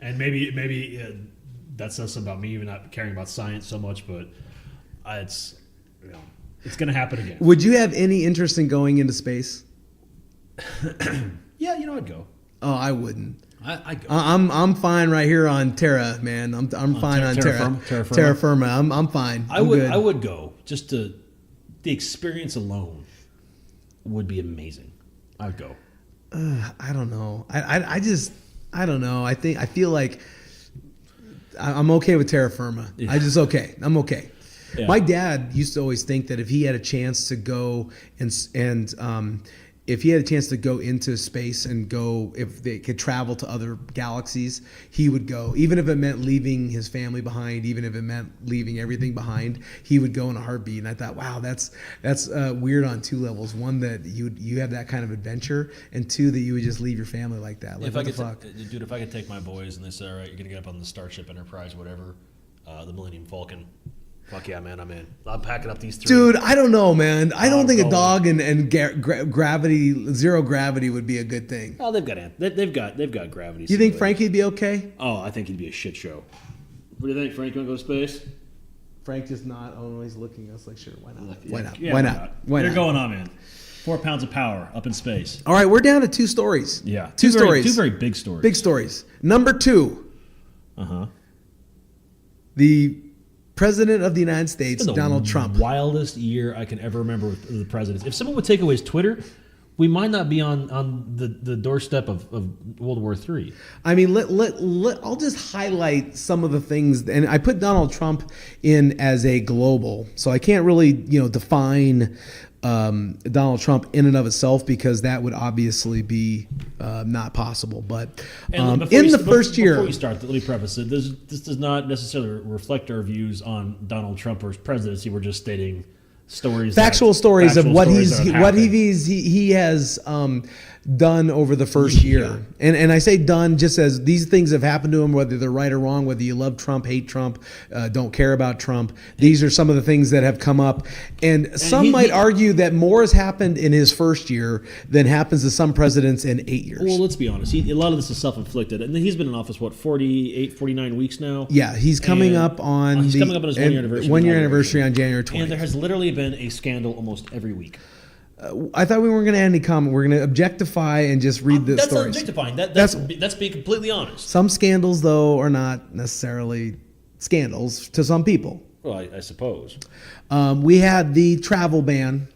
And maybe that says something about me even not caring about science so much. But it's going to happen again. Would you have any interest in going into space? Yeah, I'd go. Oh, I wouldn't. I go. I'm fine right here on Terra, man. I'm fine on Terra firma. I'm fine. I would go. Just the experience alone would be amazing. I'd go. I don't know. I don't know. I feel like I'm okay with terra firma. Yeah. I'm okay. Yeah. My dad used to always think that if he had a chance to go if he had a chance to go into space and go, if they could travel to other galaxies, he would go. Even if it meant leaving his family behind, even if it meant leaving everything behind, he would go in a heartbeat. And I thought, wow, that's weird on 2 levels. One, that you have that kind of adventure, and 2, that you would just leave your family like that. Like, what the fuck? Dude, if I could take my boys and they said, all right, you're going to get up on the Starship Enterprise, whatever, the Millennium Falcon. Fuck yeah, man, I'm in. I'm packing up these 3. Dude, I don't know, man. I don't think a dog and gravity, zero gravity would be a good thing. Oh, they've got gravity. You think Frankie'd be okay? Oh, I think he'd be a shit show. What do you think, Frank? Want to go to space? Frank just not. Oh, he's looking at us like, sure, why not? Yeah, why not? Yeah, why not? Why They're not? going on, man. 4 pounds of power up in space. All right, we're down to 2 stories. Yeah, two stories. 2 very big stories. Big stories. Number 2. The President of the United States, Donald Trump. Wildest year I can ever remember with the presidents. If someone would take away his Twitter, we might not be on the doorstep of World War III. I mean, I'll just highlight some of the things, and I put Donald Trump in as a global, so I can't really define Donald Trump in and of itself because that would obviously be not possible. But in the first year, before we start, let me preface it: this does not necessarily reflect our views on Donald Trump or his presidency. We're just stating factual stories of what he has done over the first year. And I say done just as these things have happened to him, whether they're right or wrong, whether you love Trump, hate Trump, don't care about Trump. These are some of the things that have come up. And some might argue that more has happened in his first year than happens to some presidents in 8 years. Well, let's be honest. A lot of this is self-inflicted. And he's been in office, 48, 49 weeks now? Yeah, he's coming up on his 1-year anniversary. 1-year anniversary on January 20th. And there has literally been a scandal almost every week. I thought we weren't going to add any comment. We're going to objectify and just read the stories. That's not objectifying. That's being completely honest. Some scandals, though, are not necessarily scandals to some people. Well, I suppose. We had the travel ban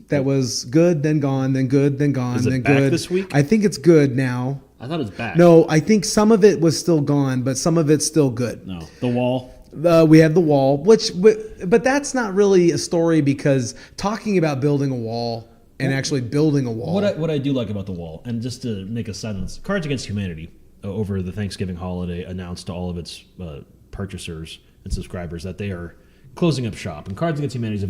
that was good, then gone, then good, then gone, Is it then back good. This week? I think it's good now. I thought it was back. No, I think some of it was still gone, but some of it's still good. No, the wall. We had the wall, but that's not really a story because talking about building a wall and actually building a wall. What I do like about the wall, and just to make a sentence, Cards Against Humanity over the Thanksgiving holiday announced to all of its purchasers and subscribers that they are closing up shop. And Cards Against Humanity is a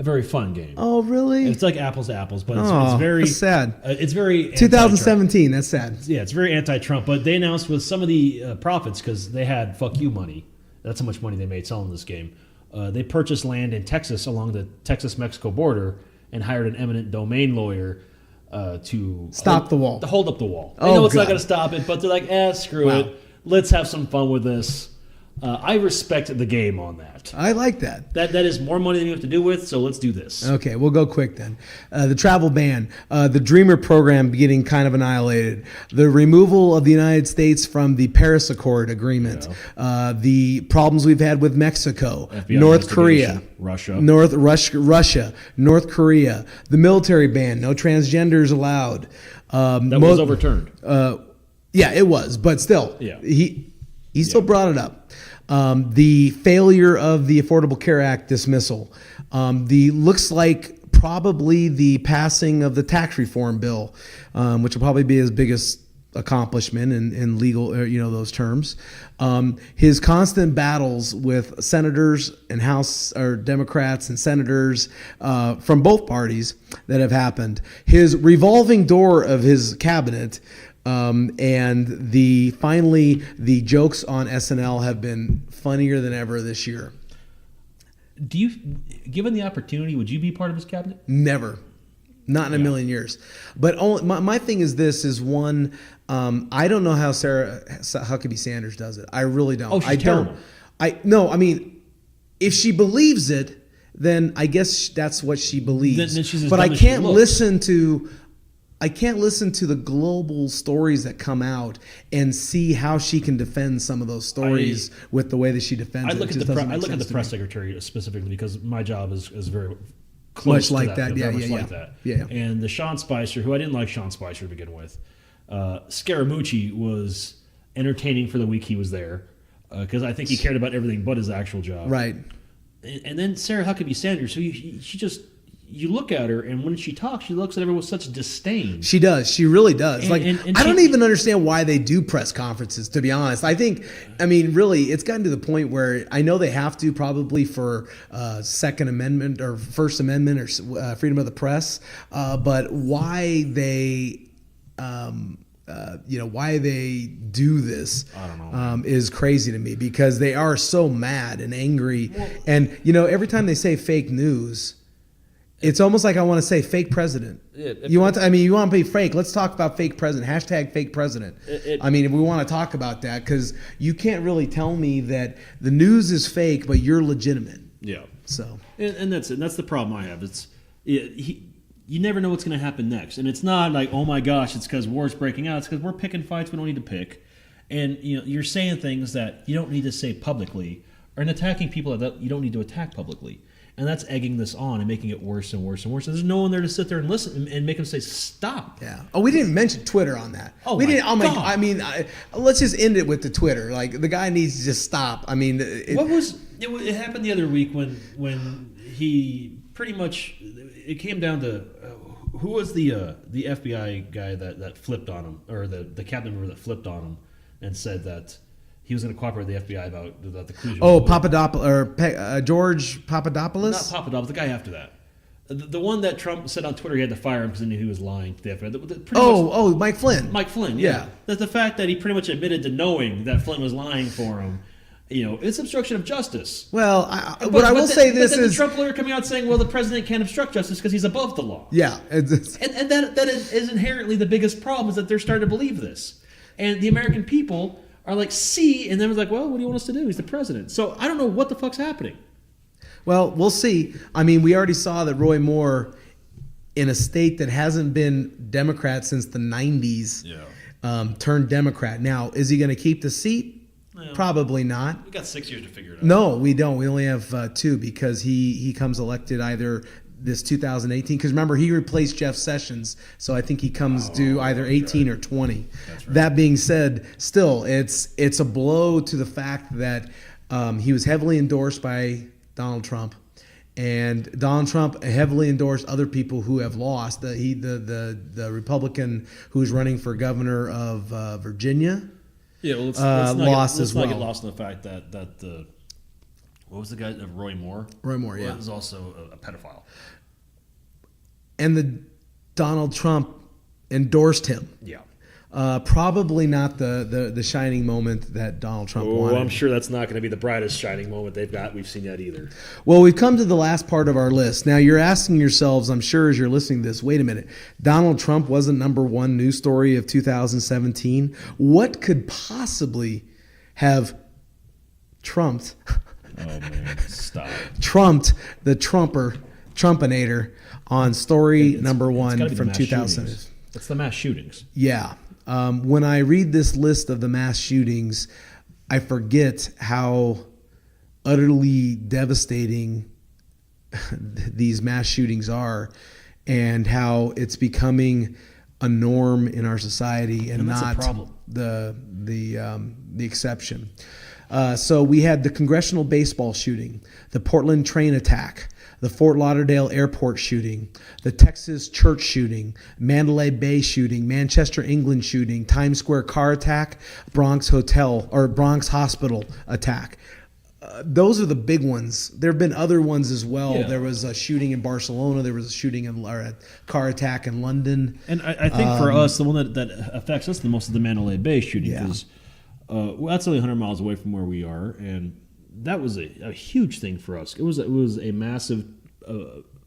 very fun game. Oh, really? It's like apples to apples, but it's very that's sad. It's very 2017. That's sad. Yeah, it's very anti-Trump. But they announced with some of the profits because they had fuck you money. That's how much money they made selling this game. They purchased land in Texas along the Texas-Mexico border and hired an eminent domain lawyer to stop the wall. To hold up the wall. They know it's not going to stop it, but they're like, screw it. Let's have some fun with this. I respect the game on that. I like that. That is more money than you have to do with, so let's do this. Okay, we'll go quick then. The travel ban, the Dreamer program getting kind of annihilated, the removal of the United States from the Paris Accord agreement, the problems we've had with Mexico, FBI North Korea, Russia, North Korea, the military ban, no transgenders allowed. That was overturned. Yeah, it was, but still, he still brought it up. The failure of the Affordable Care Act dismissal. Looks like probably the passing of the tax reform bill, which will probably be his biggest accomplishment in legal, those terms. His constant battles with senators and House or Democrats and senators from both parties that have happened. His revolving door of his cabinet. And finally the jokes on SNL have been funnier than ever this year. Do you, given the opportunity, would you be part of his cabinet? Never, not in a million years. But my thing is this: I don't know how Sarah Huckabee Sanders does it. I really don't. Oh, she's terrible. I mean, if she believes it, then I guess that's what she believes. Then she's as but dumb I as she can't looks. listen to the global stories that come out and see how she can defend some of those stories with the way that she defends it. I look at the press secretary specifically because my job is very close much to like that. Very much like that. Yeah. And the Sean Spicer, who I didn't like Sean Spicer to begin with, Scaramucci was entertaining for the week he was there because I think he cared about everything but his actual job. Right. And then Sarah Huckabee Sanders, who she just... You look at her, and when she talks, she looks at everyone with such disdain. She does. She really does. And I don't even understand why they do press conferences, to be honest. Really, it's gotten to the point where I know they have to probably for Second Amendment or First Amendment or freedom of the press, but why they... why they do this I don't know. Is crazy to me because they are so mad and angry. And, every time they say fake news... It's almost like I want to say fake president. You want to be fake. Let's talk about fake president. # fake president. If we want to talk about that because you can't really tell me that the news is fake, but you're legitimate. Yeah. So. And that's it. And that's the problem I have. You never know what's going to happen next. And it's not like, oh my gosh, it's because war's breaking out. It's because we're picking fights we don't need to pick. And you're saying things that you don't need to say publicly or attacking people that you don't need to attack publicly. And that's egging this on and making it worse and worse and worse. And there's no one there to sit there and listen and make them say, stop. Yeah. Oh, we didn't mention Twitter on that. Oh, we my didn't. Oh my. God. I mean, let's just end it with the Twitter. Like the guy needs to just stop. I mean, It happened the other week when he pretty much, it came down to who was the FBI guy that flipped on him, or the cabinet member that flipped on him and said that he was going to cooperate with the FBI about the collusion. Oh, Papadopoulos or George Papadopoulos? Not Papadopoulos, the guy after that. The one that Trump said on Twitter he had to fire him because he knew he was lying to the FBI. Mike Flynn. Mike Flynn, yeah. That the fact that he pretty much admitted to knowing that Flynn was lying for him, it's obstruction of justice. Well, I will say this is... the Trump lawyer coming out saying, well, the president can't obstruct justice because he's above the law. Yeah. And that is inherently the biggest problem, is that they're starting to believe this. And the American people are like, see, and then was like, well, what do you want us to do? He's the president. So I don't know what the fuck's happening. Well, we'll see. I mean, we already saw that Roy Moore, in a state that hasn't been Democrat since the 90s, turned Democrat. Now, is he going to keep the seat? Well, probably not. We got 6 years to figure it out. No, we don't. We only have 2, because he comes elected either this 2018, because remember, he replaced Jeff Sessions, so I think he comes due either 18 or 20. That's right. That being said, still, it's a blow to the fact that he was heavily endorsed by Donald Trump, and Donald Trump heavily endorsed other people who have lost. The Republican who's running for governor of Virginia, let's lost as well. Let's not get lost in the fact that what was the guy? Roy Moore? Roy Moore, yeah. Was also a pedophile. And the Donald Trump endorsed him. Yeah. Probably not the shining moment that Donald Trump wanted. I'm sure that's not going to be the brightest shining moment we've seen yet either. Well, we've come to the last part of our list. Now, you're asking yourselves, I'm sure as you're listening to this, wait a minute, Donald Trump wasn't number one news story of 2017? What could possibly have trumped... Oh, man, stop. Trumped the Trumpinator on story number one from 2000. It's the mass shootings. Yeah. When I read this list of the mass shootings, I forget how utterly devastating these mass shootings are, and how it's becoming a norm in our society and not the exception. So we had the congressional baseball shooting, the Portland train attack, the Fort Lauderdale airport shooting, the Texas church shooting, Mandalay Bay shooting, Manchester, England shooting, Times Square car attack, Bronx hospital attack. Those are the big ones. There have been other ones as well. Yeah. There was a shooting in Barcelona. There was a shooting or a car attack in London. And I think for us, the one that affects us the most is the Mandalay Bay shooting, because that's only 100 miles away from where we are, and that was a huge thing for us. It was a massive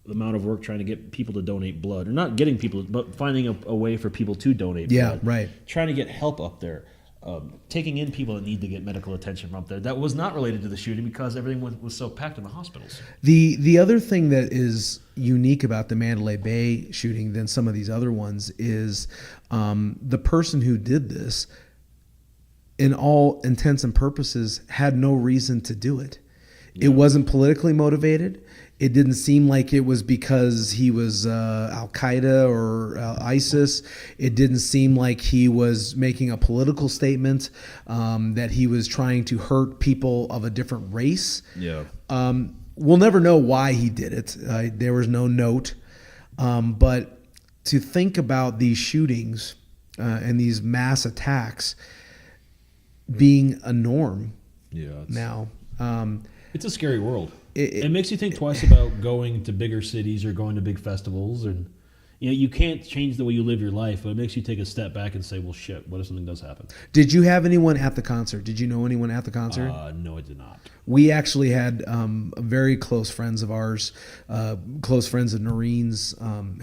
amount of work trying to get people to donate blood, or not getting people, but finding a way for people to donate blood. Yeah, right. Trying to get help up there, taking in people that need to get medical attention from up there. That was not related to the shooting because everything was so packed in the hospitals. The other thing that is unique about the Mandalay Bay shooting than some of these other ones is the person who did this, in all intents and purposes, had no reason to do it. Yeah. It wasn't politically motivated. It didn't seem like it was because he was Al-Qaeda or ISIS. It didn't seem like he was making a political statement, that he was trying to hurt people of a different race. Yeah. We'll never know why he did it. There was no note. But to think about these shootings and these mass attacks being a norm now. It's a scary world. It makes you think twice about going to bigger cities or going to big festivals, and you can't change the way you live your life, but it makes you take a step back and say, well, shit, what if something does happen? Did you have anyone at the concert? Did you know anyone at the concert? No, I did not. We actually had very close friends of ours, close friends of Noreen's,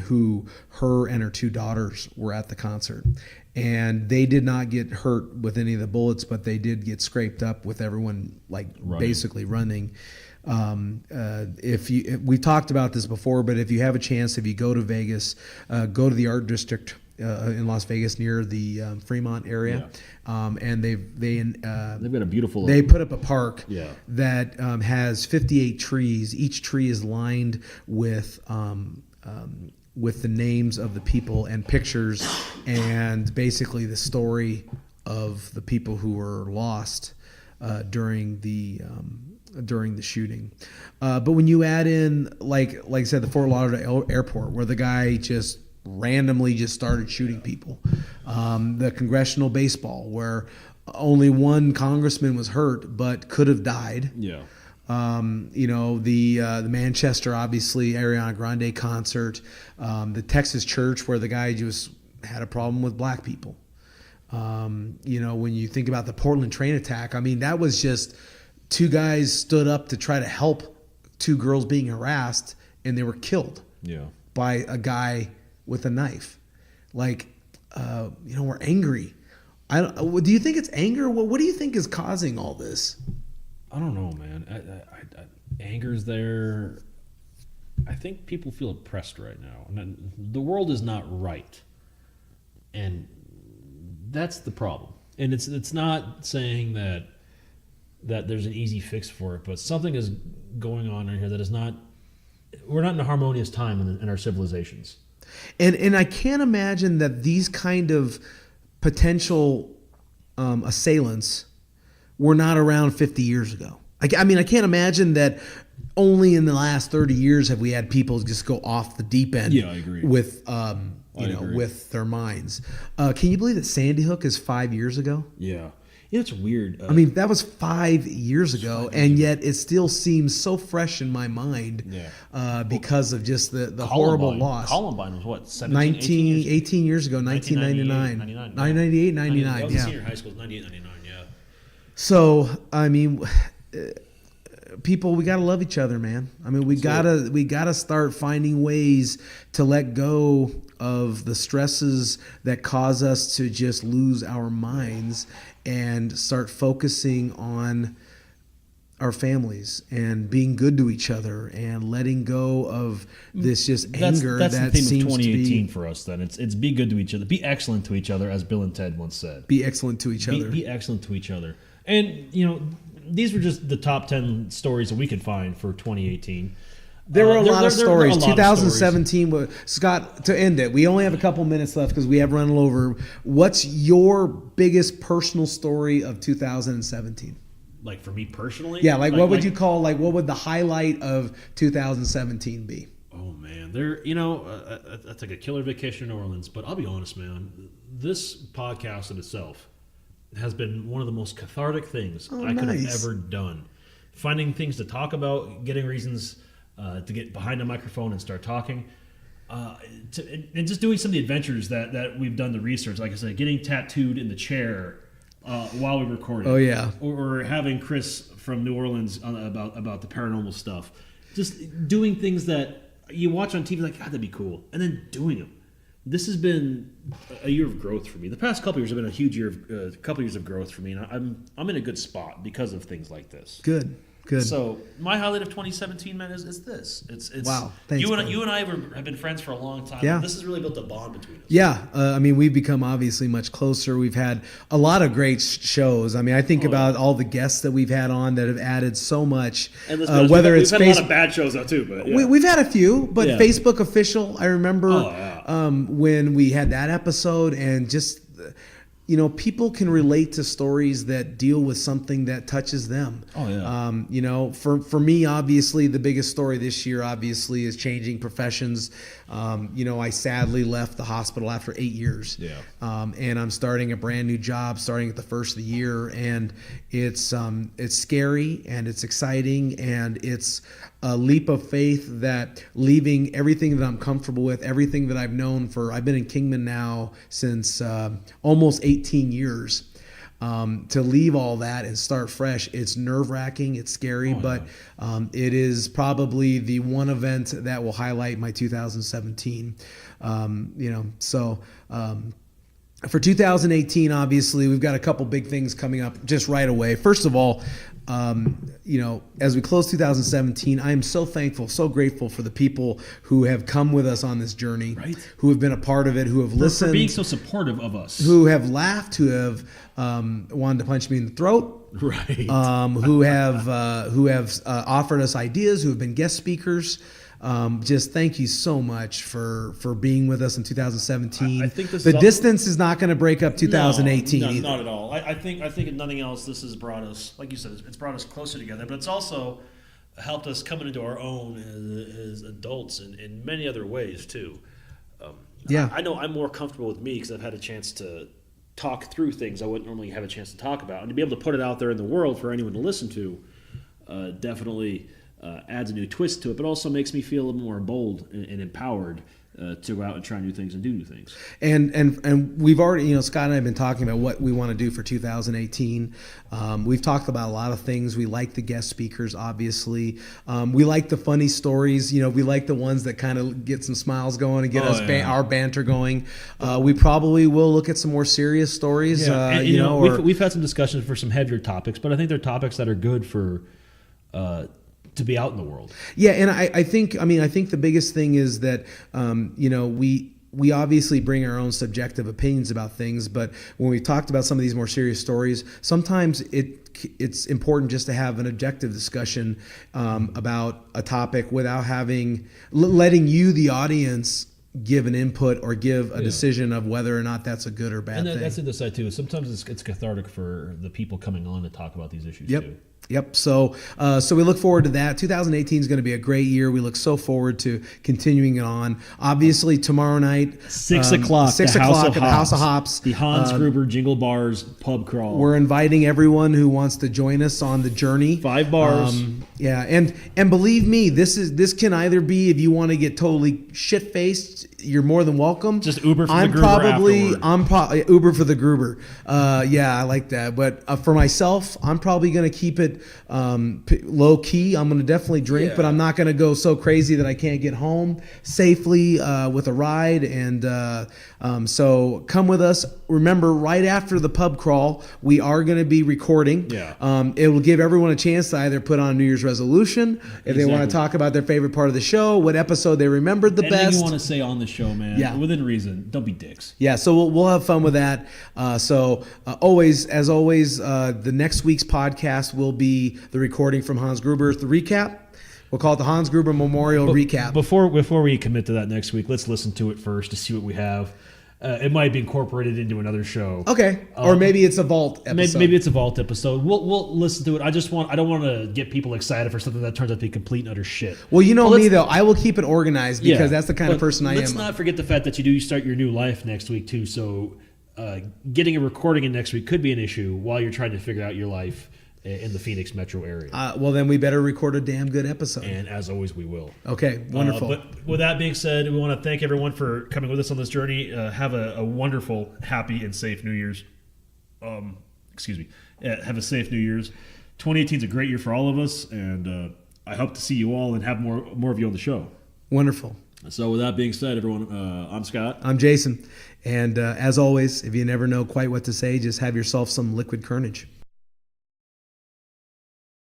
who her and her 2 daughters were at the concert. And they did not get hurt with any of the bullets, but they did get scraped up with everyone basically running. We've talked about this before, but if you have a chance, if you go to Vegas, go to the Art District in Las Vegas near the Fremont area, and they've got a beautiful. They put up a park Yeah. that has 58 trees. Each tree is lined with the names of the people and pictures, and basically the story of the people who were lost during the shooting. But when you add in, like I said, the Fort Lauderdale airport, where the guy just randomly just started shooting people, the congressional baseball, where only one congressman was hurt but could have died. Yeah. The Manchester, obviously, Ariana Grande concert, the Texas church where the guy just had a problem with black people. When you think about the Portland train attack, I mean, that was just two guys stood up to try to help two girls being harassed, and they were killed by a guy with a knife. Like, we're angry. Do you think it's anger? What do you think is causing all this? I don't know, man. Anger's there. I think people feel oppressed right now. And the world is not right, and that's the problem. And it's not saying that there's an easy fix for it, but something is going on in here that is not. We're not in a harmonious time in our civilizations. And I can't imagine that these kind of potential assailants were not around 50 years ago. I can't imagine that only in the last 30 years have we had people just go off the deep end. Yeah, I agree. With with their minds. Can you believe that Sandy Hook is 5 years ago? Yeah. It's weird. That was 5 years ago, and yet it still seems so fresh in my mind because of just the horrible loss. Columbine was what, 17, 18 years ago, 1999. 1998, 99, I was in senior high school, 98, 99, yeah. So, people, we got to love each other, man. We gotta start finding ways to let go of the stresses that cause us to just lose our minds and start focusing on our families and being good to each other and letting go of this anger that's that the theme seems of 2018 to for us. Then it's be good to each other, be excellent to each other, as Bill and Ted once said. Be excellent to each other. Be excellent to each other. And these were just the top 10 stories that we could find for 2018. There were a lot of stories. 2017 was Scott, to end it, we only have a couple minutes left because we have run over. What's your biggest personal story of 2017? Like for me personally? Yeah, what would you call, what would the highlight of 2017 be? Oh man, that's like a killer vacation in New Orleans, but I'll be honest, man, this podcast in itself has been one of the most cathartic things I could have ever done. Finding things to talk about, getting reasons to get behind a microphone and start talking, and just doing some of the adventures that we've done the research. Like I said, getting tattooed in the chair while we recorded. Oh yeah. Or having Chris from New Orleans about the paranormal stuff. Just doing things that you watch on TV, like, God, that'd be cool, and then doing them. This has been a year of growth for me. The past couple years have been a huge year of couple years of growth for me, and I'm in a good spot because of things like this. Good. So my highlight of 2017, man, is this. It's wow. Thanks, you and I have been friends for a long time. Yeah. This has really built a bond between us. Yeah, we've become obviously much closer. We've had a lot of great shows. I think about all the guests that we've had on that have added so much. And whether we've it's had a lot of bad shows though too, but yeah. We've had a few, but Facebook official. I remember when we had that episode, and just people can relate to stories that deal with something that touches them. Oh yeah. For me, obviously, the biggest story this year, obviously, is changing professions. I sadly left the hospital after 8 years. Yeah. And I'm starting a brand new job, starting at the first of the year, and it's scary and it's exciting and it's a leap of faith that leaving everything that I'm comfortable with, everything that I've known I've been in Kingman now since almost 18 years. To leave all that and start fresh, it's nerve-wracking, it's scary, but it is probably the one event that will highlight my 2017. For 2018, obviously, we've got a couple big things coming up just right away. First of all, as we close 2017, I am so thankful, so grateful for the people who have come with us on this journey, Right. who have been a part of it, who have listened, For being so supportive of us. who have laughed, who have wanted to punch me in the throat, Right. who have offered us ideas, who have been guest speakers. Just thank you so much for being with us in 2017. I think this the is distance is not going to break up 2018 No, either. not at all. I think if nothing else, this has brought us, like you said, it's brought us closer together. But it's also helped us coming into our own as adults in many other ways too. Yeah. I know I'm more comfortable with me because I've had a chance to talk through things I wouldn't normally have a chance to talk about, and to be able to put it out there in the world for anyone to listen to, definitely adds a new twist to it, but also makes me feel a little more bold and empowered to go out and try new things and do new things. And we've already, Scott and I have been talking about what we want to do for 2018. We've talked about a lot of things. We like the guest speakers, obviously. We like the funny stories. We like the ones that kind of get some smiles going and get our banter going. We probably will look at some more serious stories. Yeah. We've had some discussions for some heavier topics, but I think they're topics that are good for to be out in the world. Yeah, and I think the biggest thing is that we obviously bring our own subjective opinions about things, but when we talked about some of these more serious stories, sometimes it's important just to have an objective discussion about a topic without letting you, the audience, give an input or give a decision of whether or not that's a good or bad thing. That's the other side too. Sometimes it's cathartic for the people coming on to talk about these issues too. Yep. So we look forward to that. 2018 is going to be a great year. We look so forward to continuing it on. Obviously, tomorrow night, 6 o'clock, 6 o'clock at the House of Hops. The Hans Gruber Jingle Bars pub crawl. We're inviting everyone who wants to join us on the journey. 5 bars. And believe me, this can either be, if you want to get totally shit faced, you're more than welcome. Just Uber for the Gruber afterward. Uber for the Gruber. I like that. But for myself, I'm probably going to keep it low key. I'm going to definitely drink, but I'm not going to go so crazy that I can't get home safely with a ride. And so come with us. Remember, right after the pub crawl, we are going to be recording. Yeah. It will give everyone a chance to either put on a New Year's resolution, if they want to talk about their favorite part of the show, what episode they remembered the best. Anything you want to say on the show, man. Yeah. Within reason. Don't be dicks. Yeah, so we'll have fun with that. Always, the next week's podcast will be the recording from Hans Gruber's, the recap. We'll call it the Hans Gruber Memorial Recap. Before we commit to that next week, let's listen to it first to see what we have. It might be incorporated into another show. Okay, or maybe it's a vault episode. Maybe it's a vault episode. We'll listen to it. I don't want to get people excited for something that turns out to be complete and utter shit. Well, me though, I will keep it organized because that's the kind of person I am. Let's not forget the fact that you start your new life next week too. So getting a recording in next week could be an issue while you're trying to figure out your life in the Phoenix metro area. Well, then we better record a damn good episode. And as always, we will. Okay, wonderful. But with that being said, we want to thank everyone for coming with us on this journey. Have a wonderful, happy, and safe New Year's. Have a safe New Year's. 2018 is a great year for all of us, and I hope to see you all and have more of you on the show. Wonderful. So with that being said, everyone, I'm Scott. I'm Jason. And as always, if you never know quite what to say, just have yourself some liquid courage.